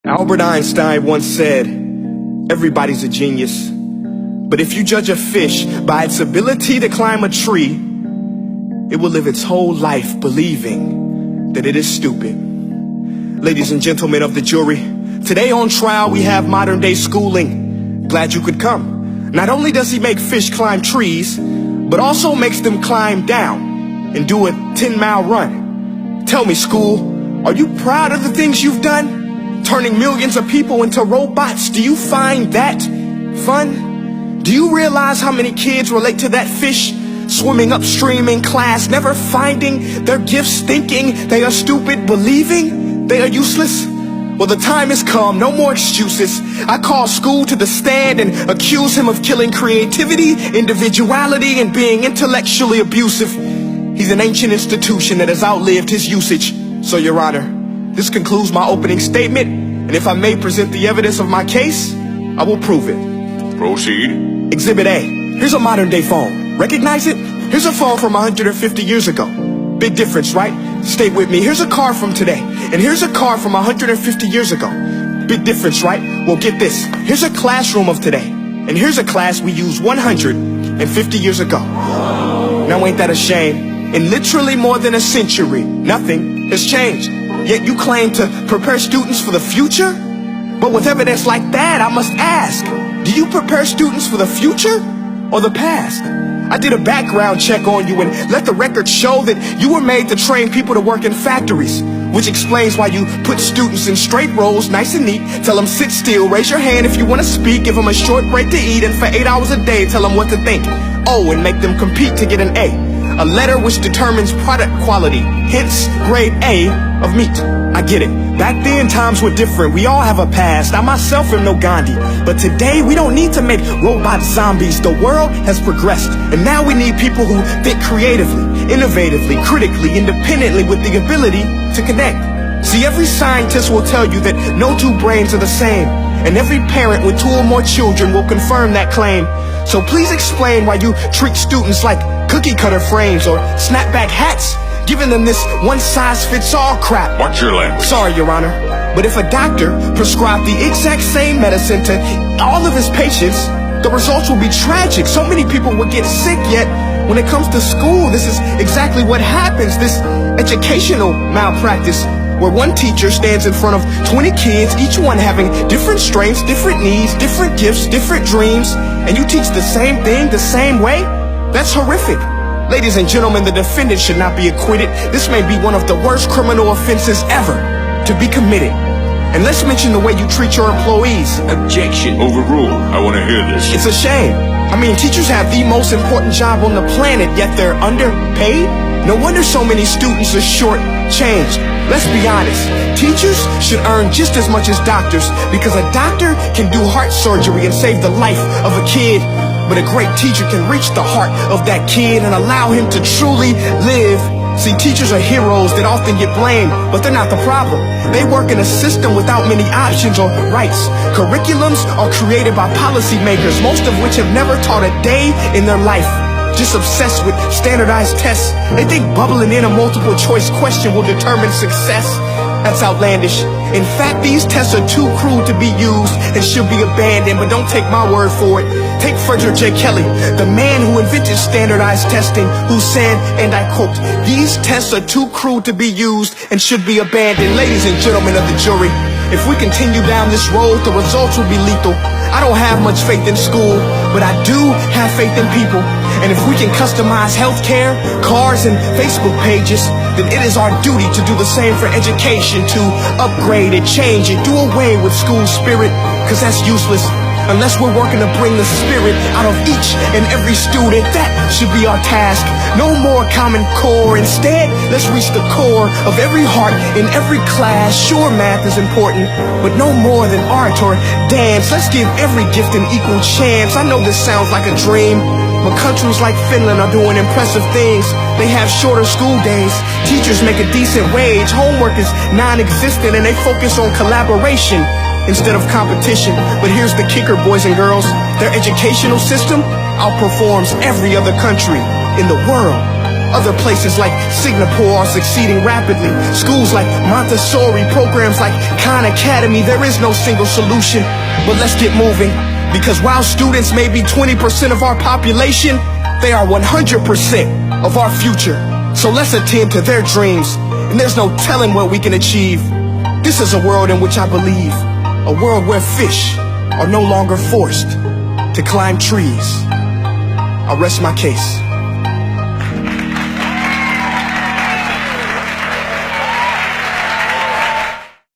Albert Einstein once said, everybody's a genius, but if you judge a fish by its ability to climb a tree, it will live its whole life believing that it is stupid. Ladies and gentlemen of the jury, today on trial we have modern day schooling. Glad you could come. Not only does he make fish climb trees, but also makes them climb down and do a 10-mile run. Tell me, school, are you proud of the things you've done? Turning millions of people into robots, do you find that fun? Do you realize how many kids relate to that fish swimming upstream in class, never finding their gifts, thinking they are stupid, believing they are useless? Well, the time has come, no more excuses. I call school to the stand and accuse him of killing creativity, individuality, and being intellectually abusive. He's an ancient institution that has outlived his usage. So, Your Honor, this concludes my opening statement, and if I may present the evidence of my case, I will prove it. Proceed. Exhibit A. Here's a modern day phone. Recognize it? Here's a phone from 150 years ago. Big difference, right? Stay with me. Here's a car from today, and here's a car from 150 years ago. Big difference, right? Well, get this. Here's a classroom of today, and here's a class we used 150 years ago. Now ain't that a shame? In literally more than a century, nothing has changed. Yet you claim to prepare students for the future? But with evidence like that, I must ask, do you prepare students for the future or the past? I did a background check on you and let the record show that you were made to train people to work in factories, which explains why you put students in straight rows, nice and neat, tell them sit still, raise your hand if you want to speak, give them a short break to eat, and for 8 hours a day, tell them what to think. Oh, and make them compete to get an A letter which determines product quality, hence grade A of meat. I get it. Back then, times were different. We all have a past. I myself am no Gandhi. But today, we don't need to make robot zombies. The world has progressed. And now we need people who think creatively, innovatively, critically, independently, with the ability to connect. See, every scientist will tell you that no two brains are the same. And every parent with 2 or more children will confirm that claim. So please explain why you treat students like cookie cutter frames or snapback hats, giving them this one-size-fits-all crap. Watch your language. Sorry, Your Honor, but if a doctor prescribed the exact same medicine to all of his patients, the results will be tragic. So many people will get sick, yet when it comes to school, this is exactly what happens. This educational malpractice, where one teacher stands in front of 20 kids, each one having different strengths, different needs, different gifts, different dreams, and you teach the same thing the same way? That's horrific. Ladies and gentlemen, the defendant should not be acquitted. This may be one of the worst criminal offenses ever to be committed. And let's mention the way you treat your employees. Objection. Overruled. I want to hear this. It's a shame. I mean, teachers have the most important job on the planet, yet they're underpaid? No wonder so many students are short-changed. Let's be honest. Teachers should earn just as much as doctors, because a doctor can do heart surgery and save the life of a kid. But a great teacher can reach the heart of that kid and allow him to truly live. See, teachers are heroes that often get blamed, but they're not the problem. They work in a system without many options or rights. Curriculums are created by policymakers, most of which have never taught a day in their life. Just obsessed with standardized tests. They think bubbling in a multiple choice question will determine success. That's outlandish. In fact, these tests are too cruel to be used and should be abandoned, but don't take my word for it. Take Frederick J. Kelly, the man who invented standardized testing, who said, and I quote, "These tests are too cruel to be used and should be abandoned." Ladies and gentlemen of the jury, if we continue down this road, the results will be lethal. I don't have much faith in school, but I do have faith in people. And if we can customize healthcare, cars, and Facebook pages, then it is our duty to do the same for education, to upgrade it, change it, do away with school spirit, because that's useless. Unless we're working to bring the spirit out of each and every student, that should be our task. No more Common Core. Instead, let's reach the core of every heart in every class. Sure, math is important, but no more than art or dance. Let's give every gift an equal chance. I know this sounds like a dream, but countries like Finland are doing impressive things. They have shorter school days. Teachers make a decent wage. Homework is non-existent, and they focus on collaboration instead of competition. But here's the kicker, boys and girls. Their educational system outperforms every other country in the world. Other places like Singapore are succeeding rapidly. Schools like Montessori, programs like Khan Academy. There is no single solution, but let's get moving. Because while students may be 20% of our population, they are 100% of our future. So let's attend to their dreams, and there's no telling what we can achieve. This is a world in which I believe, a world where fish are no longer forced to climb trees. I'll rest my case.